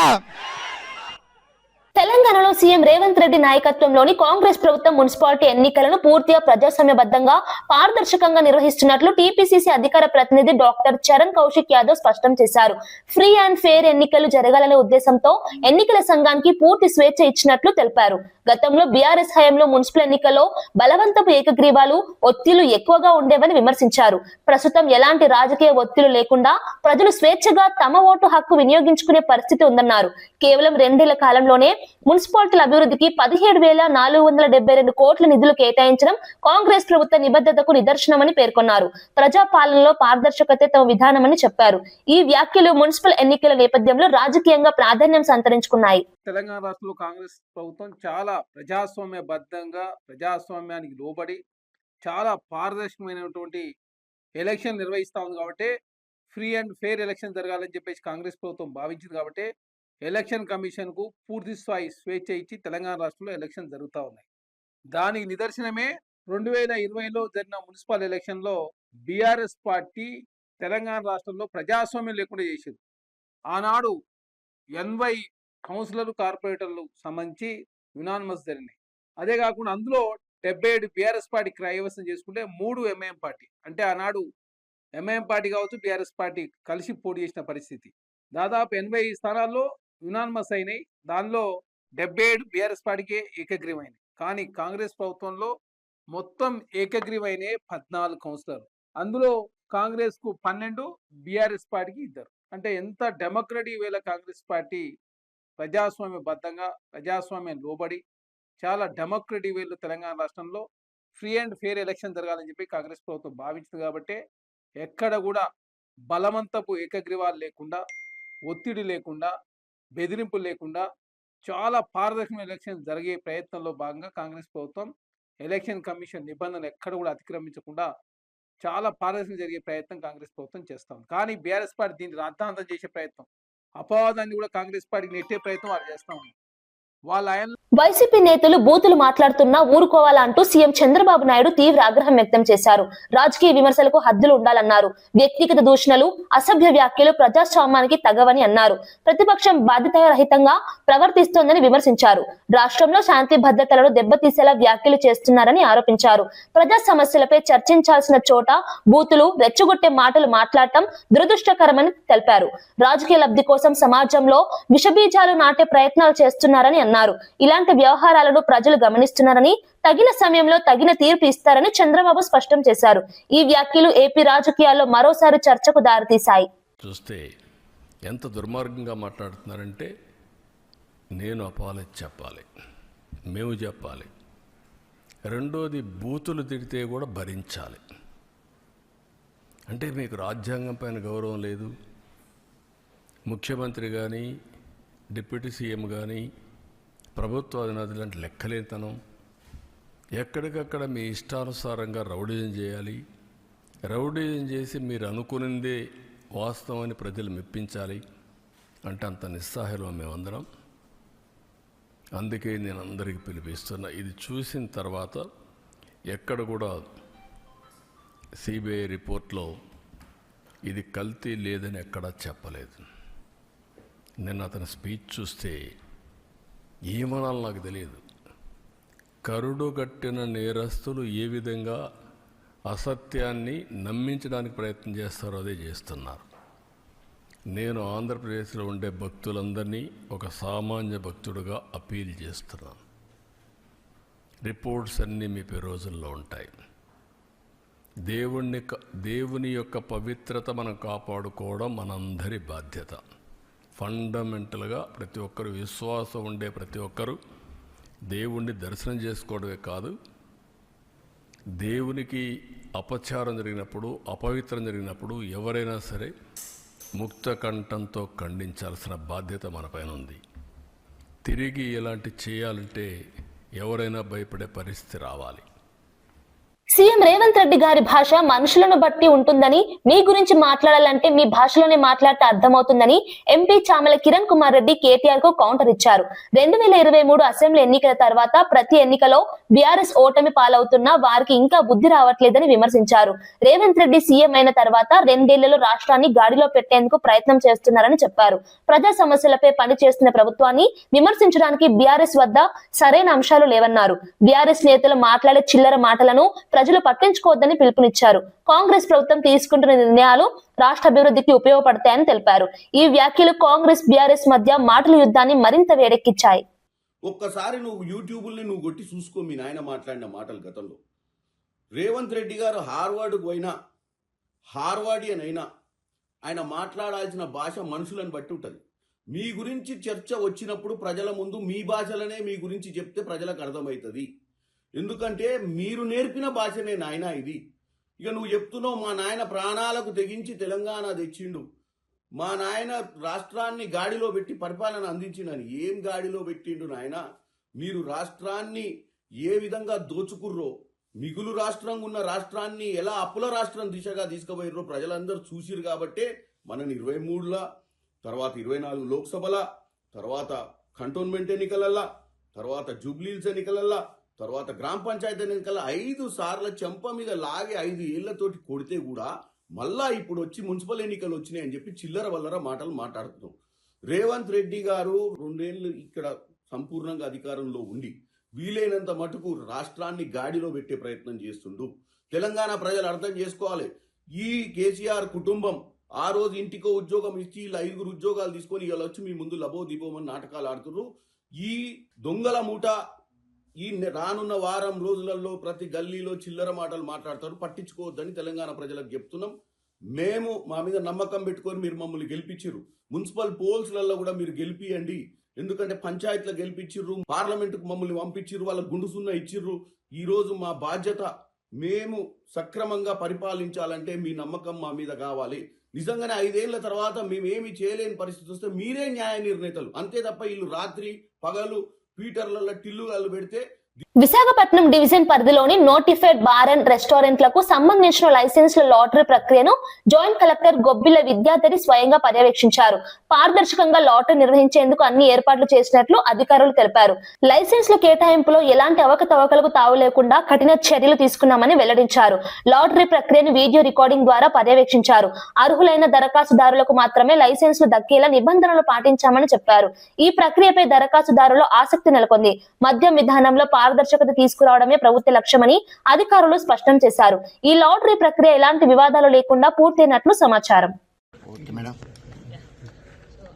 తెలంగాణలో సీఎం రేవంత్ రెడ్డి నాయకత్వంలోని కాంగ్రెస్ ప్రభుత్వం మున్సిపాలిటీ ఎన్నికలను పూర్తిగా ప్రజాస్వామ్యబద్ధంగా, పారదర్శకంగా నిర్వహిస్తున్నట్లు టీపీసీసీ అధికార ప్రతినిధి డాక్టర్ చరణ్ కౌశిక్ యాదవ్ స్పష్టం చేశారు. ఫ్రీ అండ్ ఫెయిర్ ఎన్నికలు జరగాలనే ఉద్దేశంతో ఎన్నికల సంఘానికి పూర్తి స్వేచ్ఛ ఇచ్చినట్లు తెలిపారు. గతంలో బీఆర్ఎస్ హయాంలో మున్సిపల్ ఎన్నికల్లో బలవంతపు ఏకగ్రీవాలు, ఒత్తిళ్లు ఎక్కువగా ఉండేవని విమర్శించారు. ప్రస్తుతం ఎలాంటి రాజకీయ ఒత్తిళ్లు లేకుండా ప్రజలు స్వేచ్ఛగా తమ ఓటు హక్కు వినియోగించుకునే పరిస్థితి ఉందన్నారు. కేవలం 2 ఏళ్ల కాలంలోనే మున్సిపాలిటీల అభివృద్ధికి 17,472 కోట్ల నిధులు కేటాయించడం కాంగ్రెస్ ప్రభుత్వ నిబద్ధతకు నిదర్శనమని పేర్కొన్నారు. ప్రజాపాలనలో పారదర్శకతే తమ విధానమని చెప్పారు. ఈ వ్యాఖ్యలు మున్సిపల్ ఎన్నికల నేపథ్యంలో రాజకీయంగా ప్రాధాన్యం సంతరించుకున్నాయి. తెలంగాణ రాష్ట్రంలో కాంగ్రెస్ ప్రభుత్వం చాలా ప్రజాస్వామ్యబద్ధంగా, ప్రజాస్వామ్యానికి లోబడి చాలా పారదర్శకమైనటువంటి ఎలక్షన్ నిర్వహిస్తూ ఉంది. కాబట్టి ఫ్రీ అండ్ ఫెయిర్ ఎలక్షన్ జరగాలని చెప్పేసి కాంగ్రెస్ ప్రభుత్వం భావించింది. కాబట్టి ఎలక్షన్ కమిషన్కు పూర్తి స్థాయి స్వేచ్ఛ ఇచ్చి తెలంగాణ రాష్ట్రంలో ఎలక్షన్ జరుగుతూ ఉన్నాయి. దానికి నిదర్శనమే 2020లో జరిగిన మున్సిపల్ ఎలక్షన్లో బీఆర్ఎస్ పార్టీ తెలంగాణ రాష్ట్రంలో ప్రజాస్వామ్యం లేకుండా చేసింది. ఆనాడు 80 కౌన్సిలర్లు, కార్పొరేటర్లు సంబంధించి యునానిమస్ జరిగినాయి. అదే కాకుండా అందులో 77 బీఆర్ఎస్ పార్టీ కైవసం చేసుకుంటే 3 ఎంఐఎం పార్టీ, అంటే ఆనాడు ఎంఐఎం పార్టీ కావచ్చు, బీఆర్ఎస్ పార్టీ కలిసి పోటీ చేసిన పరిస్థితి. దాదాపు 80 స్థానాల్లో యునానిమస్ అయినాయి. దానిలో 77 బీఆర్ఎస్ పార్టీకే ఏకగ్రీవమైనవి. కానీ కాంగ్రెస్ ప్రభుత్వంలో మొత్తం ఏకగ్రీవైన 14 కౌన్సిలర్లు. అందులో కాంగ్రెస్ కు 12, బీఆర్ఎస్ పార్టీకి 2. అంటే ఎంత డెమోక్రటిక్ వేళ కాంగ్రెస్ పార్టీ ప్రజాస్వామ్యబద్ధంగా, ప్రజాస్వామ్యం లోబడి చాలా డెమోక్రటిక్ వేలో తెలంగాణ రాష్ట్రంలో ఫ్రీ అండ్ ఫెయిర్ ఎలక్షన్ జరగాలని చెప్పి కాంగ్రెస్ ప్రభుత్వం భావించింది. కాబట్టి ఎక్కడ కూడా బలవంతపు ఏకగ్రీవాలు లేకుండా, ఒత్తిడి లేకుండా, బెదిరింపులు లేకుండా చాలా పారదర్శకమైన ఎలక్షన్ జరిగే ప్రయత్నంలో భాగంగా కాంగ్రెస్ ప్రభుత్వం ఎలక్షన్ కమిషన్ నిబంధనలు ఎక్కడ కూడా అతిక్రమించకుండా చాలా పారదర్శకంగా జరిగే ప్రయత్నం కాంగ్రెస్ ప్రభుత్వం చేస్తాం. కానీ బీఆర్ఎస్ పార్టీ దీన్ని రాద్ధాంతం చేసే ప్రయత్నం, అపవాదాన్ని కూడా కాంగ్రెస్ పార్టీకి నెట్టే ప్రయత్నం వాళ్ళు చేస్తా ఉన్నారు. వైసీపీ నేతలు బూతులు మాట్లాడుతున్నా ఊరుకోవాలంటూ సీఎం చంద్రబాబు నాయుడు తీవ్ర ఆగ్రహం వ్యక్తం చేశారు. రాజకీయ విమర్శలకు హద్దులు ఉండాలన్నారు. వ్యక్తిగత దూషణలు, అసభ్య వ్యాఖ్యలు ప్రజాస్వామ్యానికి తగవని అన్నారు. ప్రతిపక్షం బాధ్యతారహితంగా ప్రవర్తిస్తోందని విమర్శించారు. రాష్ట్రంలో శాంతి భద్రతలను దెబ్బతీసేలా వ్యాఖ్యలు చేస్తున్నారని ఆరోపించారు. ప్రజా సమస్యలపై చర్చించాల్సిన చోట బూతులు, రెచ్చగొట్టే మాటలు మాట్లాడటం దురదృష్టకరమని తెలిపారు. రాజకీయ లబ్ధి కోసం సమాజంలో విషబీజాలు నాటే ప్రయత్నాలు చేస్తున్నారని అన్నారు. ఇలాంటి వ్యవహారాలను ప్రజలు గమనిస్తున్నారని, తగిన సమయంలో తగిన తీర్పు ఇస్తారని చంద్రబాబు స్పష్టం చేశారు. ఈ వ్యాఖ్యలు ఏపీ రాజకీయాల్లో మరోసారి చర్చకు దారితీశాయి. చూస్తే ఎంత దుర్మార్గంగా మాట్లాడుతున్నారంటే, నేను అపాలజీ చెప్పాలి, మేము చెప్పాలి. రెండోది, బూతులు తిడితే కూడా భరించాలి. అంటే మీకు రాజ్యాంగం పైన గౌరవం లేదు, ముఖ్యమంత్రి కానీ డిప్యూటీ సీఎం కానీ ప్రభుత్వ అధినేతలు అంటే లెక్కలేతనం, ఎక్కడికక్కడ మీ ఇష్టానుసారంగా రౌడీజం చేయాలి, రౌడీజం చేసి మీరు అనుకునిందే వాస్తవాన్ని ప్రజలు మెప్పించాలి అంటే అంత నిస్సహాయంలో మేమందరం. అందుకే నేను అందరికీ పిలిపిస్తున్నా. ఇది చూసిన తర్వాత ఎక్కడ కూడా సిబిఐ రిపోర్ట్లో ఇది కల్తీ లేదని ఎక్కడా చెప్పలేదు. నేను అతని స్పీచ్ చూస్తే ఏమనాలో నాకు తెలియదు. కరుడుగట్టిన నేరస్తులు ఏ విధంగా అసత్యాన్ని నమ్మించడానికి ప్రయత్నం చేస్తారో అదే చేస్తున్నారు. నేను ఆంధ్రప్రదేశ్లో ఉండే భక్తులందరినీ ఒక సామాన్య భక్తుడిగా అప్పీల్ చేస్తున్నాను. రిపోర్ట్స్ అన్నీ మీ రోజుల్లో ఉంటాయి. దేవుని యొక్క పవిత్రత మనం కాపాడుకోవడం మనందరి బాధ్యత. ఫండమెంటల్గా ప్రతి ఒక్కరు విశ్వాసం ఉండే ప్రతి ఒక్కరూ దేవుణ్ణి దర్శనం చేసుకోవడమే కాదు, దేవునికి అపచారం జరిగినప్పుడు, అపవిత్రం జరిగినప్పుడు ఎవరైనా సరే ముక్త కంఠంతో ఖండించాల్సిన బాధ్యత మనపైన ఉంది. తిరిగి ఇలాంటి చేయాలంటే ఎవరైనా భయపడే పరిస్థితి రావాలి. సీఎం రేవంత్ రెడ్డి గారి భాష మనుషులను బట్టి ఉంటుందని, మీ గురించి మాట్లాడాలంటే మీ భాషలోనే మాట్లాడితే అర్థమవుతుందని ఎంపీ చామల కిరణ్ కుమార్ రెడ్డి కేటీఆర్ కు కౌంటర్ ఇచ్చారు. 2023 అసెంబ్లీ ఎన్నికల తర్వాత ప్రతి ఎన్నికలో బీఆర్ఎస్ ఓటమి పాలవుతున్నా వారికి ఇంకా బుద్ధి రావట్లేదని విమర్శించారు. రేవంత్ రెడ్డి సీఎం అయిన తర్వాత 2 ఏళ్లలో రాష్ట్రాన్ని గాడిలో పెట్టేందుకు ప్రయత్నం చేస్తున్నారని చెప్పారు. ప్రజా సమస్యలపై పనిచేస్తున్న ప్రభుత్వాన్ని విమర్శించడానికి బీఆర్ఎస్ వద్ద సరైన అంశాలు లేవన్నారు. బీఆర్ఎస్ నేతలు మాట్లాడే చిల్లర మాటలను ప్రజలు పట్టించుకోవద్దని పిలుపునిచ్చారు. కాంగ్రెస్ ప్రభుత్వం తీసుకుంటున్న నిర్ణయాలు రాష్ట్ర అభివృద్ధికి ఉపయోగపడతాయని తెలిపారు. ఈ వ్యాఖ్యలు కాంగ్రెస్ బీఆర్ఎస్ మధ్య మాటల యుద్ధాన్ని మరింత వేడెక్కించాయి. ఒక్కసారి నువ్వు యూట్యూబ్ని నువ్వు కొట్టి చూసుకో మీ నాయన మాట్లాడిన మాటలు గతంలో. రేవంత్ రెడ్డి గారు హార్వర్డ్కు పోయినా, హార్వర్డియన్ అయినా ఆయన మాట్లాడాల్సిన భాష మనుషులను బట్టి ఉంటుంది. మీ గురించి చర్చ వచ్చినప్పుడు ప్రజల ముందు మీ భాషలనే మీ గురించి చెప్తే ప్రజలకు అర్థమవుతుంది. ఎందుకంటే మీరు నేర్పిన భాషనే నాయన ఇది. ఇక నువ్వు చెప్తున్నావు మా నాయన ప్రాణాలకు తెగించి తెలంగాణ తెచ్చిండు, మా నాయన రాష్ట్రాన్ని గాడిలో పెట్టి పరిపాలన అందించిండని. ఏం గాడిలో పెట్టిండు నాయన? మీరు రాష్ట్రాన్ని ఏ విధంగా దోచుకుర్రో, మిగులు రాష్ట్రంగా ఉన్న రాష్ట్రాన్ని ఎలా అప్పుల రాష్ట్రం దిశగా తీసుకుపోయిర్రో ప్రజలందరూ చూసిరు. కాబట్టే మనని 23ల తర్వాత 24 లోక్సభల తర్వాత కంటోన్మెంట్ ఎన్నికలల్లా తర్వాత జూబ్లీహిల్స్ ఎన్నికలల్లా తర్వాత గ్రామ పంచాయతీ ఎన్నికల 5 సార్ల చెంప మీద లాగి 5 ఏళ్లతోటి కొడితే కూడా మళ్ళా ఇప్పుడు వచ్చి మున్సిపల్ ఎన్నికలు వచ్చినాయి అని చెప్పి చిల్లర వల్లర మాటలు మాట్లాడుతున్నాం. రేవంత్ రెడ్డి గారు 2 ఏళ్ళు ఇక్కడ సంపూర్ణంగా అధికారంలో ఉండి వీలైనంత మటుకు రాష్ట్రాన్ని గాడిలో పెట్టే ప్రయత్నం చేస్తుండు. తెలంగాణ ప్రజలు అర్థం చేసుకోవాలి. ఈ కేసీఆర్ కుటుంబం ఆ రోజు ఇంటికో ఉద్యోగం ఇచ్చి ఇలా 5 ఉద్యోగాలు తీసుకొని ఇలా వచ్చి మీ ముందు లబో దిబోమని నాటకాలు ఆడుతున్నారు. ఈ దొంగల మూట ఈ రానున్న వారం రోజులలో ప్రతి గల్లీలో చిల్లర మాటలు మాట్లాడతారు. పట్టించుకోవద్దని తెలంగాణ ప్రజలకు చెప్తున్నాం. మేము మా మీద నమ్మకం పెట్టుకొని మీరు మమ్మల్ని గెలిపించిర్రు. మున్సిపల్ పోల్స్లలో కూడా మీరు గెలిపియండి. ఎందుకంటే పంచాయతీలో గెలిపించిర్రు, పార్లమెంటుకు మమ్మల్ని పంపించిర్రు, వాళ్ళ గుండు సున్నా ఇచ్చిర్రు. ఈ రోజు మా బాధ్యత మేము సక్రమంగా పరిపాలించాలంటే మీ నమ్మకం మా మీద కావాలి. నిజంగానే 5 ఏళ్ల తర్వాత మేమేమి చేయలేని పరిస్థితి వస్తే మీరే న్యాయ నిర్ణేతలు. అంతే తప్ప వీళ్ళు రాత్రి పగలు ట్విట్టర్లలో టిల్లుగాళ్ళు పెడితే. విశాఖపట్నం డివిజన్ పరిధిలోని నోటిఫైడ్ బార్ అండ్ రెస్టారెంట్లకు సంబంధించిన లైసెన్స్ల లాటరీ ప్రక్రియను జాయింట్ కలెక్టర్ గొబ్బిల విద్యాధరి స్వయంగా పర్యవేక్షించారు. పారదర్శకంగా లాటరీ నిర్వహించేందుకు అన్ని ఏర్పాట్లు చేసినట్లు అధికారులు తెలిపారు. లైసెన్స్ల కేటాయింపులో ఎలాంటి అవకతవకలకు తావు లేకుండా కఠిన చర్యలు తీసుకున్నామని వెల్లడించారు. లాటరీ ప్రక్రియను వీడియో రికార్డింగ్ ద్వారా పర్యవేక్షించారు. అర్హులైన దరఖాస్తుదారులకు మాత్రమే లైసెన్స్లు దక్కేలా నిబంధనలు పాటించామని చెప్పారు. ఈ ప్రక్రియపై దరఖాస్తుదారులో ఆసక్తి నెలకొంది. మద్యం విధానంలో పారదర్శకత తీసుకురావడమే ప్రభుత్వ లక్ష్యమని అధికారులు స్పష్టం చేశారు. ఈ లాటరీ ప్రక్రియ ఎలాంటి వివాదాలు లేకుండా పూర్తయినట్లు సమాచారం.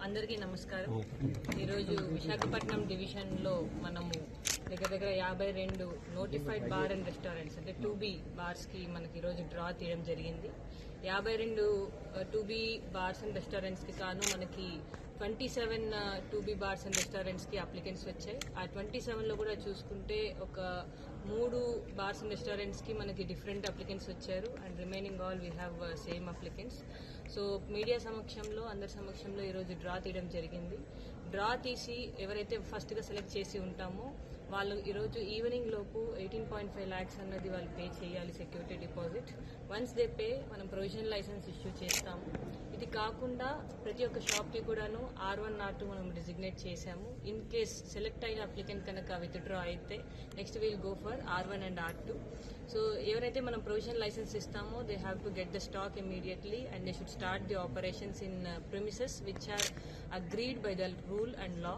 అందరికీ నమస్కారం. ఈరోజు విశాఖపట్నం డివిజన్లో మనము దగ్గర 52 నోటిఫైడ్ బార్ అండ్ రెస్టారెంట్స్ అంటే 2B బార్స్కి మనకి ఈరోజు డ్రా తీయడం జరిగింది. 52 2B బార్స్ అండ్ రెస్టారెంట్స్కి కాను మనకి 27 2B బార్స్ అండ్ రెస్టారెంట్స్కి అప్లికెంట్స్ వచ్చాయి. ఆ 27లో కూడా చూసుకుంటే ఒక 3 బార్స్ అండ్ రెస్టారెంట్స్కి మనకి డిఫరెంట్ అప్లికెంట్స్ వచ్చారు and remaining all we have same applicants. So media సమక్షంలో అందరి సమక్షంలో ఈరోజు డ్రా తీయడం జరిగింది. డ్రా తీసి ఎవరైతే ఫస్ట్గా సెలెక్ట్ చేసి ఉంటామో వాళ్ళు ఈరోజు ఈవినింగ్ లోపు 18.5 lakhs అన్నది వాళ్ళు పే చేయాలి security deposit. Once they pay మనం ప్రొవిజనల్ లైసెన్స్ ఇష్యూ చేస్తాము. ఇది కాకుండా ప్రతి ఒక్క షాప్కి కూడాను R1 R2 మనం డిజిగ్నేట్ చేశాము. ఇన్ కేస్ సెలెక్ట్ అయిన అప్లికెంట్ కనుక విత్డ్రా అయితే next we'll go for R1 and R2. So ఎవరైతే మనం ప్రొవిజనల్ లైసెన్స్ ఇస్తామో they have to get the stock immediately and they should start the operations in premises which are agreed by the rule and law.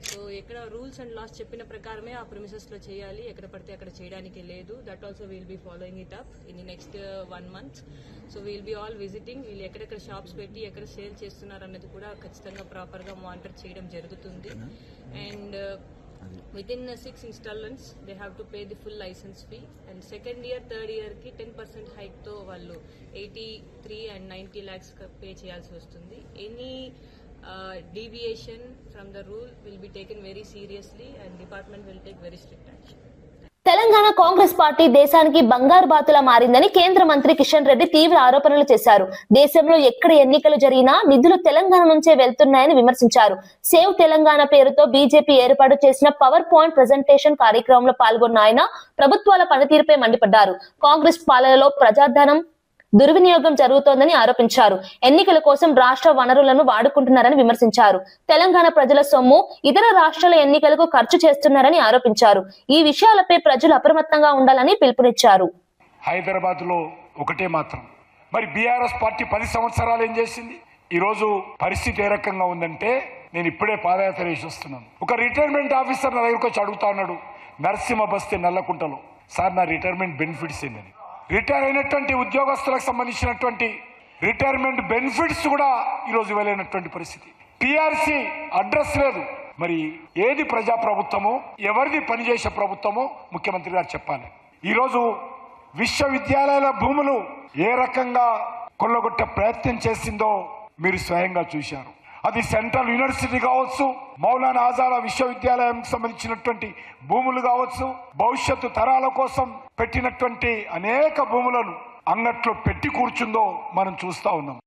So ఎక్కడ rules and laws చెప్పిన ప్రకారమే ఆ ప్రిమిసెస్లో చేయాలి, ఎక్కడ పడితే అక్కడ చేయడానికి లేదు. That also we'll be following it up in the next 1 month. So we'll be all visiting, వీళ్ళు ఎక్కడెక్కడ షాప్స్ పెట్టి ఎక్కడ సేల్ చేస్తున్నారు అన్నది కూడా ఖచ్చితంగా ప్రాపర్గా మానిటర్ చేయడం జరుగుతుంది. And within 6 installments they have to pay the full license fee and second year third year ki 10% hike తో వాళ్ళు 83 and 90 lakhs pay చేయాల్సి వస్తుంది. Any deviation from the rule will be taken very seriously and department will take very strict action. Telangana Congress party దేశానికి బంగారు బాతులా మారిందని కేంద్ర మంత్రి కిషన్ రెడ్డి తీవ్ర ఆరోపణలు చేశారు. దేశంలో ఎక్కడ ఎన్నికలు జరిగినా నిధులు తెలంగాణ నుంచే వెళ్తున్నాయని విమర్శించారు. సేవ్ తెలంగాణ పేరుతో బీజేపీ ఏర్పాటు చేసిన పవర్ పాయింట్ ప్రెజెంటేషన్ కార్యక్రమంలో పాల్గొన్న ఆయన ప్రభుత్వాల పనితీరుపై మండిపడ్డారు. కాంగ్రెస్ పాలనలో ప్రజాధనం దుర్వినియోగం జరుగుతోందని ఆరోపించారు. ఎన్నికల కోసం రాష్ట్ర వనరులను వాడుకుంటున్నారని విమర్శించారు. తెలంగాణ ప్రజల సొమ్ము ఇతర రాష్ట్రాల ఎన్నికలకు ఖర్చు చేస్తున్నారని ఆరోపించారు. ఈ విషయాలపై ప్రజలు అప్రమత్తంగా ఉండాలని పిలుపునిచ్చారు. హైదరాబాద్ లో ఒకటే మాత్రం, మరి బీఆర్ఎస్ పార్టీ 10 సంవత్సరాలు ఏం చేసింది? ఈ రోజు పరిస్థితి ఏ రకంగా ఉందంటే, నేను ఇప్పుడే పాదయాత్ర చేసి వస్తున్నాను. ఒక రిటైర్మెంట్ ఆఫీసర్ నా దగ్గరకు వచ్చి అడుగుతా ఉన్నాడు, నరసింహ బస్తీ నల్లకుంటలో, సార్ నా రిటైర్మెంట్ బెనిఫిట్స్ ఏందని. రిటైర్ అయినటువంటి ఉద్యోగస్తులకు సంబంధించినటువంటి రిటైర్మెంట్ బెనిఫిట్స్ కూడా ఈరోజు ఇవ్వలేనటువంటి పరిస్థితి. పిఆర్సీ అడ్రస్ లేదు. మరి ఏది ప్రజాప్రభుత్వమో, ఎవరిది పనిచేసే ప్రభుత్వమో ముఖ్యమంత్రి గారు చెప్పాలి. ఈరోజు విశ్వవిద్యాలయాల భూములు ఏ రకంగా కొల్లగొట్టే ప్రయత్నం చేసిందో మీరు స్వయంగా చూశారు. అది సెంట్రల్ యూనివర్సిటీ కావచ్చు, మౌలానా ఆజాద్ విశ్వవిద్యాలయం సంబంధించినటువంటి భూములు కావచ్చు, భవిష్యత్తు తరాల కోసం పెట్టినటువంటి అనేక భూములను అంగట్లో పెట్టి కూర్చుందో మనం చూస్తా ఉన్నాం.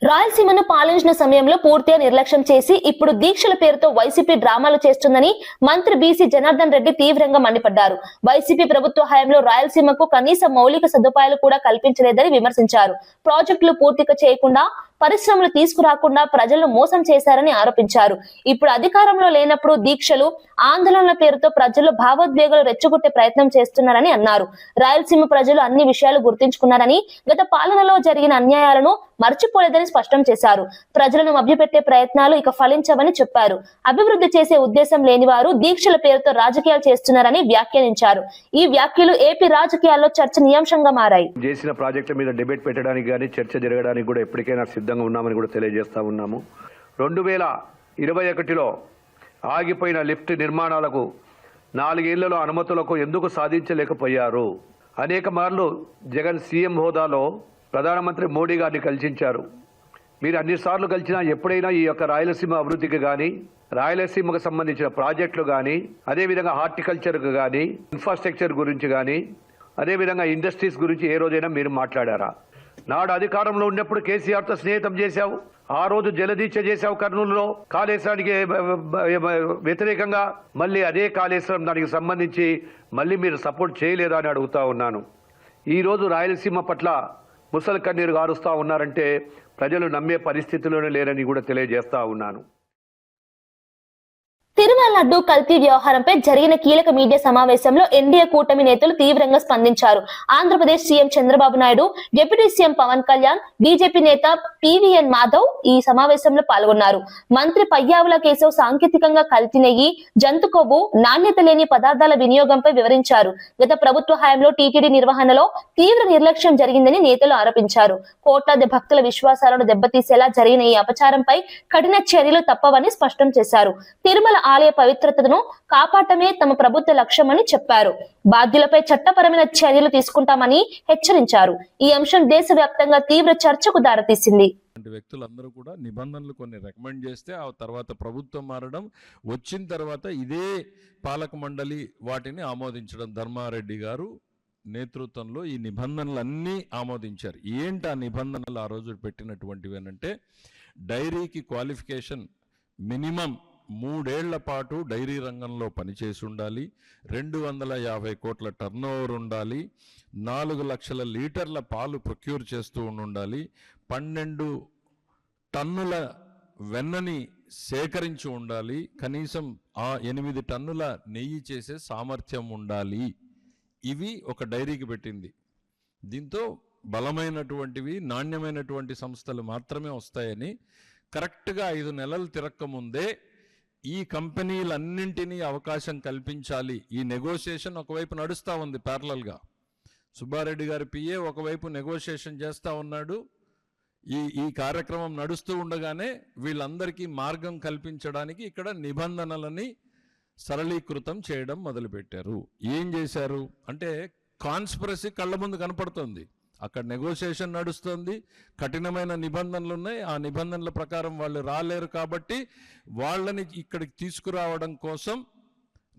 రాయలసీమను పాలించిన సమయంలో పూర్తిగా నిర్లక్ష్యం చేసి ఇప్పుడు దీక్షల పేరుతో వైసీపీ డ్రామాలు చేస్తుందని మంత్రి బీసీ జనార్దన్ రెడ్డి తీవ్రంగా మండిపడ్డారు. వైసీపీ ప్రభుత్వ హయాంలో రాయలసీమకు కనీస మౌలిక సదుపాయాలు కూడా కల్పించలేదని విమర్శించారు. ప్రాజెక్టులు పూర్తిగా చేయకుండా, పరిశ్రమలు తీసుకురాకుండా ప్రజలను మోసం చేశారని ఆరోపించారు. ఇప్పుడు అధికారంలో లేనప్పుడు దీక్షలు, ఆందోళనల పేరుతో ప్రజల్లో భావోద్వేగాలు రెచ్చగొట్టే ప్రయత్నం చేస్తున్నారని అన్నారు. రాయలసీమ ప్రజలు అన్ని విషయాలు గుర్తించుకున్నారని, గత పాలనలో జరిగిన అన్యాయాలను మర్చిపోలేదని స్పష్టం చేశారు. ప్రజలను మభ్యపెట్టే ప్రయత్నాలు ఇక ఫలించవని చెప్పారు. అభివృద్ధి చేసే ఉద్దేశం లేని వారు దీక్షల పేరుతో రాజకీయాలు చేస్తున్నారని వ్యాఖ్యానించారు. ఈ వ్యాఖ్యలు ఏపీ రాజకీయాల్లో చర్చనీయాంశంగా మారాయి. చేసిన ప్రాజెక్టుల మీద డిబేట్ పెట్టడానికి కానీ చర్చ జరగడానికి కూడా ఎప్పటికైనా సిద్ధంగా ఉన్నామని కూడా తెలియజేస్తా ఉన్నాము. 2021లో ఆగిపోయిన లిఫ్ట్ నిర్మాణాలకు 4 ఏళ్లలో అనుమతులకు ఎందుకు సాధించలేకపోయారు? అనేక మార్లు జగన్ సీఎం హోదాలో ప్రధానమంత్రి మోడీ గారిని కలిసించారు. మీరు అన్నిసార్లు కలిసినా ఎప్పుడైనా ఈ యొక్క రాయలసీమ అభివృద్ధికి కానీ, రాయలసీమకు సంబంధించిన ప్రాజెక్టులు కానీ, అదేవిధంగా హార్టికల్చర్కు కానీ, ఇన్ఫ్రాస్ట్రక్చర్ గురించి కానీ, అదేవిధంగా ఇండస్ట్రీస్ గురించి ఏ రోజైనా మీరు మాట్లాడారా? నాడు అధికారంలో ఉన్నప్పుడు కేసీఆర్తో స్నేహితం చేశావు. ఆ రోజు జలదీక్ష చేశావు కర్నూలులో కాళేశ్వరానికి వ్యతిరేకంగా. మళ్ళీ అదే కాళేశ్వరం దానికి సంబంధించి మళ్ళీ మీరు సపోర్ట్ చేయలేదా అని అడుగుతా ఉన్నాను. ఈరోజు రాయలసీమ పట్ల ముసలి కన్నీరు గారుస్తూ ఉన్నారంటే ప్రజలు నమ్మే పరిస్థితిలోనే లేరని కూడా తెలియజేస్తా ఉన్నాను. తిరుమల లడ్డూ కల్తీ వ్యవహారంపై జరిగిన కీలక మీడియా సమావేశంలో ఎన్డీఏ కూటమి నేతలు తీవ్రంగా స్పందించారు. Andhra Pradesh CM Chandrababu Naidu, deputy CM Pawan Kalyan, BJP నేత పివిఎన్ మాధవ్ ఈ సమావేశంలో పాల్గొన్నారు. మంత్రి పయ్యావుల కేశవ్ సాంకేతికంగా కల్తీ నెయ్యి, జంతు కొవ్వు, నాణ్యత లేని పదార్థాల వినియోగంపై వివరించారు. గత ప్రభుత్వ హయాంలో టీటీడీ నిర్వహణలో తీవ్ర నిర్లక్ష్యం జరిగిందని నేతలు ఆరోపించారు. కోట్లాది భక్తుల విశ్వాసాలను దెబ్బతీసేలా జరిగిన ఈ అపచారంపై కఠిన చర్యలు తప్పవని స్పష్టం చేశారు. తిరుమల ఆలయ పవిత్రతను కాపాడటమే తమ ప్రభుత్వ లక్ష్యమని చెప్పారు. బాధ్యులపై చట్టపరమైన చర్యలు తీసుకుంటామని హెచ్చరించారు. ఈ అంశం దేశవ్యాప్తంగా తీవ్ర చర్చకు దారితీసింది. వ్యక్తులందరూ కూడా నిబంధనలు కొన్ని రికమెండ్ చేస్తే ఆ తర్వాత ప్రభుత్వం మారడం, వచ్చిన తర్వాత ఇదే పాలక మండలి వాటిని ఆమోదించడం. ధర్మారెడ్డి గారు నేతృత్వంలో ఈ నిబంధనలన్నీ ఆమోదించారు. ఏంటి ఆ నిబంధనలు ఆ రోజు పెట్టినటువంటివి అంటే, డైరీకి క్వాలిఫికేషన్ మినిమం 3 ఏళ్ల పాటు డైరీ రంగంలో పనిచేసి ఉండాలి, 250 కోట్ల టర్నోవర్ ఉండాలి, 4 లక్షల లీటర్ల పాలు ప్రొక్యూర్ చేస్తూ ఉండాలి, 12 టన్నుల వెన్నని సేకరించి ఉండాలి, కనీసం 8 టన్నుల నెయ్యి చేసే సామర్థ్యం ఉండాలి. ఇవి ఒక డైరీకి పెట్టింది. దీంతో బలమైనటువంటివి, నాణ్యమైనటువంటి సంస్థలు మాత్రమే వస్తాయని కరెక్ట్గా 5 నెలలు తిరక్కముందే ఈ కంపెనీలన్నింటినీ అవకాశం కల్పించాలి. ఈ నెగోషియేషన్ ఒకవైపు నడుస్తూ ఉంది ప్యారలల్గా. సుబ్బారెడ్డి గారి పిఏ ఒకవైపు నెగోషియేషన్ చేస్తూ ఉన్నాడు. ఈ కార్యక్రమం నడుస్తూ ఉండగానే వీళ్ళందరికీ మార్గం కల్పించడానికి ఇక్కడ నిబంధనలని సరళీకృతం చేయడం మొదలుపెట్టారు. ఏం చేశారు అంటే, కాన్స్పిరసీ కళ్ళ ముందు కనపడుతుంది. అక్కడ నెగోషియేషన్ నడుస్తుంది, కఠినమైన నిబంధనలు ఉన్నాయి. ఆ నిబంధనల ప్రకారం వాళ్ళు రాలేరు కాబట్టి వాళ్ళని ఇక్కడికి తీసుకురావడం కోసం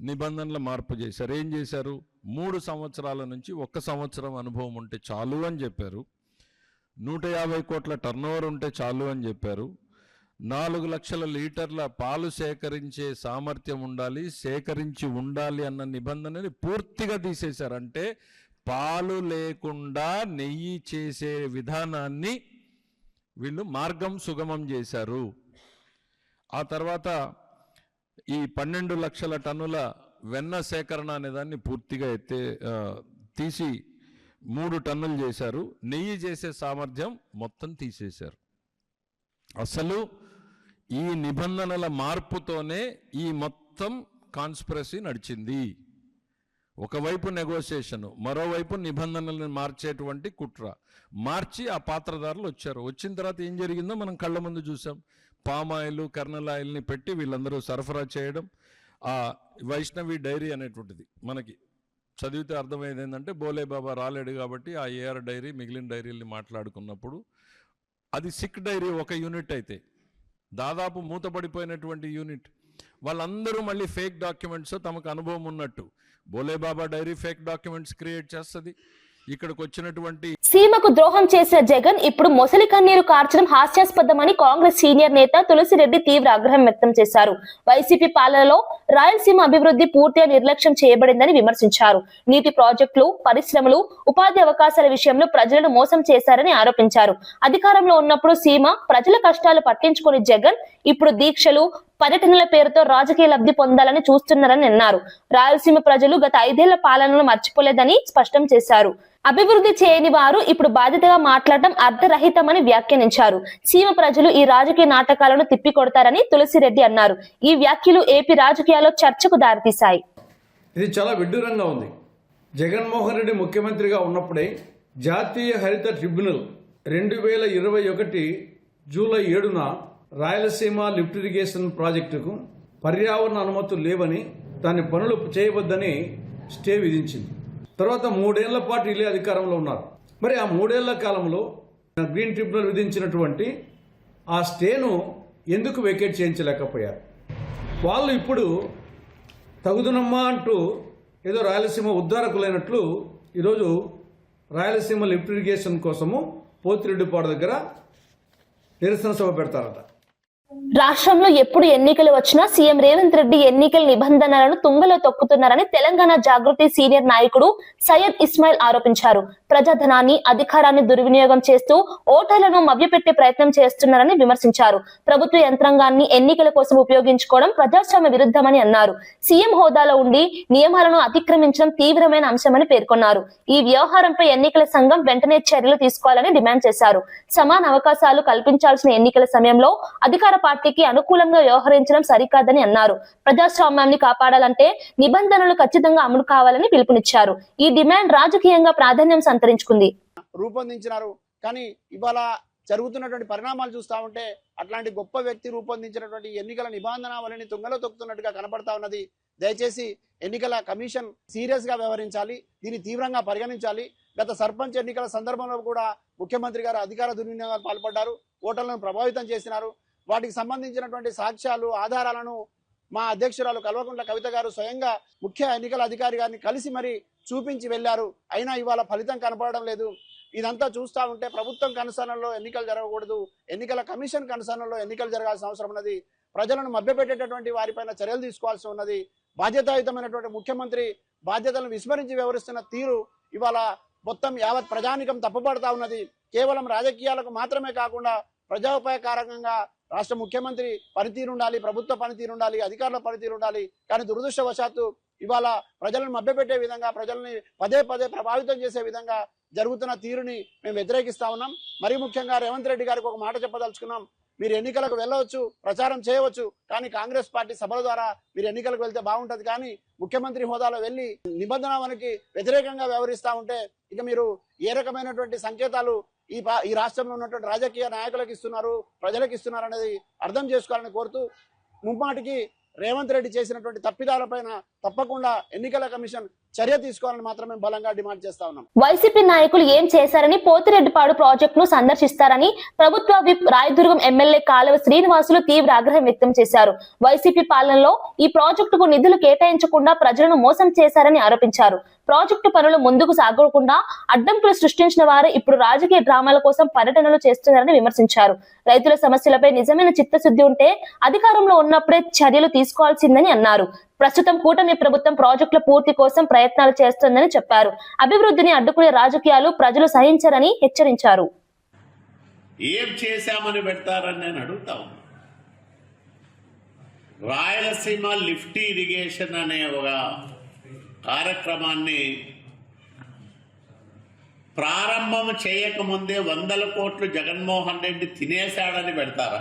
నిబంధనల మార్పు చేశారు. ఏం చేశారు? 3 సంవత్సరాల నుంచి 1 సంవత్సరం అనుభవం ఉంటే చాలు అని చెప్పారు. 150 కోట్ల టర్నోవర్ ఉంటే చాలు అని చెప్పారు. 4 లక్షల లీటర్ల పాలు సేకరించే సామర్థ్యం ఉండాలి, సేకరించి ఉండాలి అన్న నిబంధనని పూర్తిగా తీసేశారు. అంటే పాలు లేకుండా నెయ్యి చేసే విధానాన్ని వీళ్ళు మార్గం సుగమం చేశారు. ఆ తర్వాత ఈ 12 లక్షల టన్నుల వెన్న సేకరణ అనే దాన్ని పూర్తిగా తీసి 3 టన్నులు చేశారు. నెయ్యి చేసే సామర్థ్యం మొత్తం తీసేశారు. అసలు ఈ నిబంధనల మార్పుతోనే ఈ మొత్తం కాన్స్పిరసీ నడిచింది. ఒకవైపు నెగోషియేషన్, మరోవైపు నిబంధనలను మార్చేటువంటి కుట్ర. మార్చి ఆ పాత్రదారులు వచ్చారు. వచ్చిన తర్వాత ఏం జరిగిందో మనం కళ్ళ ముందు చూసాం. పామాయిల్, కర్నల్ ఆయిల్ని పెట్టి వీళ్ళందరూ సరఫరా చేయడం. ఆ వైష్ణవి డైరీ అనేటువంటిది మనకి చదివితే అర్థమయ్యేది ఏంటంటే, బోలే బాబా రాలేడు కాబట్టి ఆ ఏఆర్ డైరీ మిగిలిన డైరీల్ని మాట్లాడుకున్నప్పుడు అది సిక్ డైరీ ఒక యూనిట్ అయితే దాదాపు మూతపడిపోయినటువంటి యూనిట్. వాళ్ళందరూ మళ్ళీ ఫేక్ డాక్యుమెంట్స్, తమకు అనుభవం ఉన్నట్టు బోలే బాబా డైరీ ఫేక్ డాక్యుమెంట్స్ క్రియేట్ చేస్తుంది. ఇక్కడికి వచ్చినటువంటి సీమకు ద్రోహం చేసిన జగన్ ఇప్పుడు మొసలి కన్నీరు కార్చడం హాస్యాస్పదమని కాంగ్రెస్ సీనియర్ నేత తులసిరెడ్డి తీవ్ర ఆగ్రహం వ్యక్తం చేశారు. వైసీపీ పాలనలో రాయలసీమ అభివృద్ధి పూర్తిగా నిర్లక్ష్యం చేయబడిందని విమర్శించారు. నీటి ప్రాజెక్టులు, పరిశ్రమలు, ఉపాధి అవకాశాల విషయంలో ప్రజలను మోసం చేశారని ఆరోపించారు. అధికారంలో ఉన్నప్పుడు సీమ ప్రజల కష్టాలు పట్టించుకుని జగన్ ఇప్పుడు దీక్షలు, పర్యటనల పేరుతో రాజకీయ లబ్ధి పొందాలని చూస్తున్నారని అన్నారు. రాయలసీమ ప్రజలు గత 5 ఏళ్ల పాలనను మర్చిపోలేదని స్పష్టం చేశారు. అభివృద్ధి చేయని వారు ఇప్పుడు బాధ్యతగా మాట్లాడటం అర్ధరహితమని వ్యాఖ్యానించారు. సీమ ప్రజలు ఈ రాజకీయ నాటకాలను తిప్పికొడతారని తులసిరెడ్డి అన్నారు. ఈ వ్యాఖ్యలు ఏపీ రాజకీయాల్లో చర్చకు దారితీశాయి. ఇది చాలా విడ్డూరంగా ఉంది. జగన్మోహన్ రెడ్డి ముఖ్యమంత్రిగా ఉన్నప్పుడే జాతీయ హరిత ట్రిబ్యునల్ 2021 జూలై 7న రాయలసీమ లిఫ్ట్ ఇరిగేషన్ ప్రాజెక్టుకు పర్యావరణ అనుమతులు లేవని, దాని పనులు చేయవద్దని స్టే విధించింది. తర్వాత 3 ఏళ్ల పాటు వీళ్ళే అధికారంలో ఉన్నారు. మరి ఆ 3 ఏళ్ల కాలంలో గ్రీన్ ట్రిబ్యునల్ విధించినటువంటి ఆ స్టేను ఎందుకు వెకేట్ చేయించలేకపోయారు? వాళ్ళు ఇప్పుడు తగుదునమ్మా అంటూ ఏదో రాయలసీమ ఉద్ధారకులైనట్లు ఈరోజు రాయలసీమ లిఫ్ట్ ఇరిగేషన్ కోసము పోతిరెడ్డిపాడు దగ్గర నిరసన సభ పెడతారట. రాష్ట్రంలో ఎప్పుడు ఎన్నికలు వచ్చినా సీఎం రేవంత్ రెడ్డి ఎన్నికల నిబంధనలను తుంగలో తొక్కుతున్నారని తెలంగాణ జాగృతి సీనియర్ నాయకుడు సయ్యద్ ఇస్మాయిల్ ఆరోపించారు. ప్రజాధనాన్ని, అధికారాన్ని దుర్వినియోగం చేస్తూ ఓటర్లను మభ్యపెట్టే ప్రయత్నం చేస్తున్నారని విమర్శించారు. ప్రభుత్వ యంత్రాంగాన్ని ఎన్నికల కోసం ఉపయోగించుకోవడం ప్రజాస్వామ్య విరుద్ధమని అన్నారు. సీఎం హోదాలో ఉండి నియమాలను అతిక్రమించడం తీవ్రమైన అంశమని పేర్కొన్నారు. ఈ వ్యవహారంపై ఎన్నికల సంఘం వెంటనే చర్యలు తీసుకోవాలని డిమాండ్ చేశారు. సమాన అవకాశాలు కల్పించాల్సిన ఎన్నికల సమయంలో అధికార పార్టీకి అనుకూలంగా వ్యవహరించడం సరికాదని అన్నారు. ప్రజాస్వామ్యాన్ని కాపాడాలంటే నిబంధనలు ఖచ్చితంగా అమలు కావాలని పిలుపునిచ్చారు. ఈ డిమాండ్ రాజకీయంగా ప్రాధాన్యం సంతరించుకుంది. రూపొందించినారు, కానీ ఇవాళ జరుగుతున్నటువంటి పరిణామాలు చూస్తా ఉంటే అట్లాంటి గొప్ప వ్యక్తి రూపొందించినటువంటి ఎన్నికల నిబంధనావళిని తుంగలో తొక్కుతున్నట్టుగా కనపడతా ఉన్నది. దయచేసి ఎన్నికల కమిషన్ సీరియస్ గా వ్యవహరించాలి, దీన్ని తీవ్రంగా పరిగణించాలి. గత సర్పంచ్ ఎన్నికల సందర్భంలో కూడా ముఖ్యమంత్రి గారు అధికార దుర్వినియోగాలు పాల్పడ్డారు. ఓటర్లను ప్రభావితం చేసినారు. వాటికి సంబంధించినటువంటి సాక్ష్యాలు ఆధారాలను మా అధ్యక్షురాలు కల్వకుంట్ల కవిత గారు స్వయంగా ముఖ్య ఎన్నికల అధికారి గారిని కలిసి మరి చూపించి వెళ్లారు. అయినా ఇవాళ ఫలితం కనపడడం లేదు. ఇదంతా చూస్తూ ఉంటే ప్రభుత్వం కనుసరణలో ఎన్నికలు జరగకూడదు, ఎన్నికల కమిషన్ కనుసరణలో ఎన్నికలు జరగాల్సిన అవసరం ఉన్నది. ప్రజలను మభ్యపెట్టేటటువంటి వారిపైన చర్యలు తీసుకోవాల్సి ఉన్నది. బాధ్యతాయుతమైనటువంటి ముఖ్యమంత్రి బాధ్యతలను విస్మరించి వ్యవహరిస్తున్న తీరు ఇవాళ మొత్తం యావత్ ప్రజానికం తప్పుపడతా ఉన్నది. కేవలం రాజకీయాలకు మాత్రమే కాకుండా ప్రజోపకారంగా రాష్ట్ర ముఖ్యమంత్రి పనితీరు ఉండాలి, ప్రభుత్వ పనితీరు ఉండాలి, అధికారుల పనితీరు ఉండాలి. కానీ దురదృష్టవశాత్తు ఇవాళ ప్రజలను మభ్యపెట్టే విధంగా, ప్రజల్ని పదే పదే ప్రభావితం చేసే విధంగా జరుగుతున్న తీరుని మేము వ్యతిరేకిస్తా ఉన్నాం. మరీ ముఖ్యంగా రేవంత్ రెడ్డి గారికి ఒక మాట చెప్పదలుచుకున్నాం. మీరు ఎన్నికలకు వెళ్ళవచ్చు, ప్రచారం చేయవచ్చు, కానీ కాంగ్రెస్ పార్టీ సభల ద్వారా మీరు ఎన్నికలకు వెళ్తే బాగుంటది. కానీ ముఖ్యమంత్రి హోదాలో వెళ్లి నిబంధనకి వ్యతిరేకంగా వ్యవహరిస్తా ఉంటే ఇక మీరు ఏ రకమైనటువంటి సంకేతాలు ఈ రాష్ట్రంలో ఉన్నటువంటి రాజకీయ నాయకులకు ఇస్తున్నారు, ప్రజలకు ఇస్తున్నారు అనేది అర్థం చేసుకోవాలని కోరుతూ, ముమ్మాటికి రేవంత్ రెడ్డి చేసినటువంటి తప్పిదాలపైన తప్పకుండా ఎన్నికల కమిషన్ చర్య తీసుకోవాలని మాత్రమే బలంగా డిమాండ్ చేస్తా ఉన్నాం. వైసీపీ నాయకులు ఏం చేశారని పోతిరెడ్డిపాడు ప్రాజెక్టును సందర్శిస్తారని ప్రభుత్వ విప్ రాయదుర్గం ఎమ్మెల్యే కాలువ శ్రీనివాసులు తీవ్ర ఆగ్రహం వ్యక్తం చేశారు. వైసీపీ పాలనలో ఈ ప్రాజెక్టుకు నిధులు కేటాయించకుండా ప్రజలను మోసం చేశారని ఆరోపించారు. ప్రాజెక్టు పనులు ముందుకు సాగకుండా అడ్డంకులు సృష్టించిన వారు ఇప్పుడు రాజకీయ డ్రామాల కోసం పర్యటనలు చేస్తున్నారని విమర్శించారు. రైతుల సమస్యలపై నిజమైన చిత్తశుద్ధి ఉంటే అధికారంలో ఉన్నప్పుడే చర్యలు తీసుకోవాల్సిందని అన్నారు. ప్రస్తుతం కూటమి ప్రభుత్వం ప్రాజెక్టుల పూర్తి కోసం ప్రయత్నాలు చేస్తోందని చెప్పారు. అభివృద్ధిని అడ్డుకునే రాజకీయాలు ప్రజలు సహించరని హెచ్చరించారు. ఏం చేశామని పెడతారని నేను అడుగుతాను. రాయలసీమ లిఫ్ట్ ఇరిగేషన్ అనే ఒక కార్యక్రమాన్ని ప్రారంభం చేయకముందే 100 కోట్లు జగన్మోహన్ రెడ్డి తినేశాడని పెడతారా?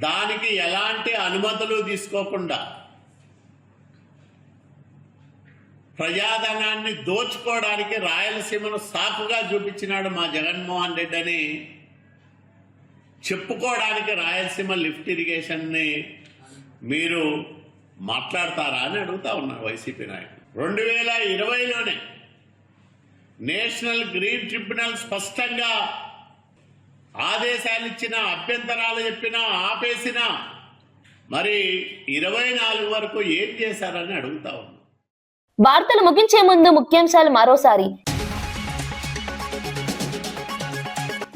దానికి ఎలాంటి అనుమతులు తీసుకోకుండా ప్రజాధనాన్ని దోచుకోవడానికి రాయలసీమను సాకుగా చూపించినాడు మా జగన్మోహన్ రెడ్డి అని చెప్పుకోవడానికి రాయలసీమ లిఫ్ట్ ఇరిగేషన్ని మీరు మాట్లాడతారా అని అడుగుతా ఉన్నారు వైసీపీ నాయకులు. 2020లోనే నేషనల్ గ్రీన్ ట్రిబ్యునల్ స్పష్టంగా ఆదేశాలు ఇచ్చిన, అభ్యంతరాలు చెప్పినా, ఆపేసినా మరి 24 వరకు ఏం చేశారని అడుగుతా ఉన్నా. వార్తలు ముగించే ముందు ముఖ్యాంశాలు మరోసారి.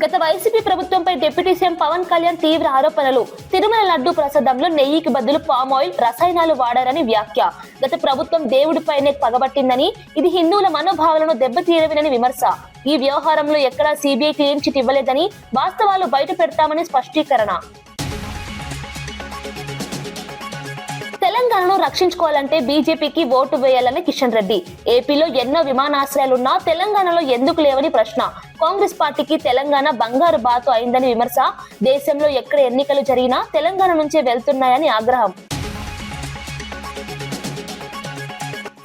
గత వైసీపీ ప్రభుత్వంపై డిప్యూటీ సీఎం పవన్ కళ్యాణ్ తీవ్ర ఆరోపణలు. తిరుమల లడ్డు ప్రసాదంలో నెయ్యికి బదులు పామ్ ఆయిల్, రసాయనాలు వాడారని వ్యాఖ్య. గత ప్రభుత్వం దేవుడిపైనే పగబట్టిందని, ఇది హిందువుల మనోభావాలను దెబ్బతీయలేదని విమర్శ. ఈ వ్యవహారంలో ఎక్కడా సిబిఐ క్లీన్ చిట్ ఇవ్వలేదని, వాస్తవాలు బయట పెడతామని స్పష్టీకరణ. తెలంగాణను రక్షించుకోవాలంటే బీజేపీకి ఓటు వేయాలని కిషన్ రెడ్డి. ఏపీలో ఎన్నో విమానాశ్రయాలున్నా తెలంగాణలో ఎందుకు లేవని ప్రశ్న. కాంగ్రెస్ పార్టీకి తెలంగాణ బంగారు బాతు అయిందని విమర్శ. దేశంలో ఎక్కడ ఎన్నికలు జరిగినా తెలంగాణ నుంచే వెళ్తున్నాయని ఆగ్రహం.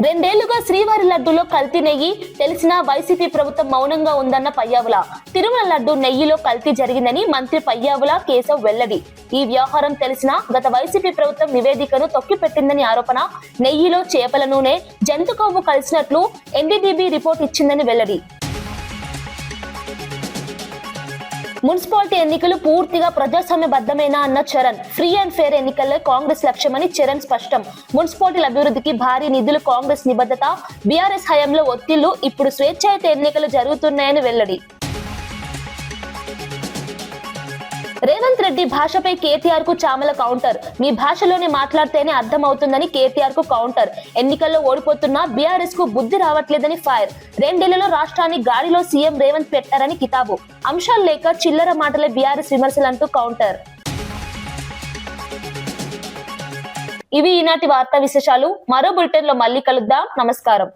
2 ఏళ్లుగా శ్రీవారి లడ్డూలో కల్తీ నెయ్యి తెలిసినా వైసీపీ ప్రభుత్వం మౌనంగా ఉందన్న పయ్యావుల. తిరుమల లడ్డు నెయ్యిలో కల్తీ జరిగిందని మంత్రి పయ్యావుల కేశవ్ వెల్లడి. ఈ వ్యవహారం తెలిసినా గత వైసీపీ ప్రభుత్వం నివేదికను తొక్కిపెట్టిందని ఆరోపణ. నెయ్యిలో చేపల నూనె, జంతు కొవ్వు కలిసినట్లు ఎన్డీడీబీ రిపోర్ట్ ఇచ్చిందని వెల్లడి. మున్సిపాలిటీ ఎన్నికలు పూర్తిగా ప్రజాస్వామ్యబద్ధమేనా అన్న చరణ్. ఫ్రీ అండ్ ఫేర్ ఎన్నికల్లో కాంగ్రెస్ లక్ష్యమని చరణ్ స్పష్టం. మున్సిపాలిటీల అభివృద్ధికి భారీ నిధులు కాంగ్రెస్ నిబద్ధత. బీఆర్ఎస్ హయాంలో ఒత్తిళ్లు, ఇప్పుడు స్వేచ్ఛాయుత ఎన్నికలు జరుగుతున్నాయని వెల్లడి. రేవంత్ రెడ్డి భాషపై కేటీఆర్ కు చామల కౌంటర్. మీ భాషలోనే మాట్లాడితేనే అర్థం అవుతుందని కేటీఆర్ కు కౌంటర్. ఎన్నికల్లో ఓడిపోతున్నా బీఆర్ఎస్ కు బుద్ధి రావట్లేదని ఫైర్. 2 ఏళ్లలో రాష్ట్రాన్ని గాడిలో సీఎం రేవంత్ పెట్టారని కితాబు. అంశాలు లేక చిల్లర మాటలే బీఆర్ఎస్ విమర్శలంటూ కౌంటర్. ఇవి ఈనాటి వార్తా విశేషాలు. మరో బులెటిన్ లో మళ్ళీ కలుద్దాం. నమస్కారం.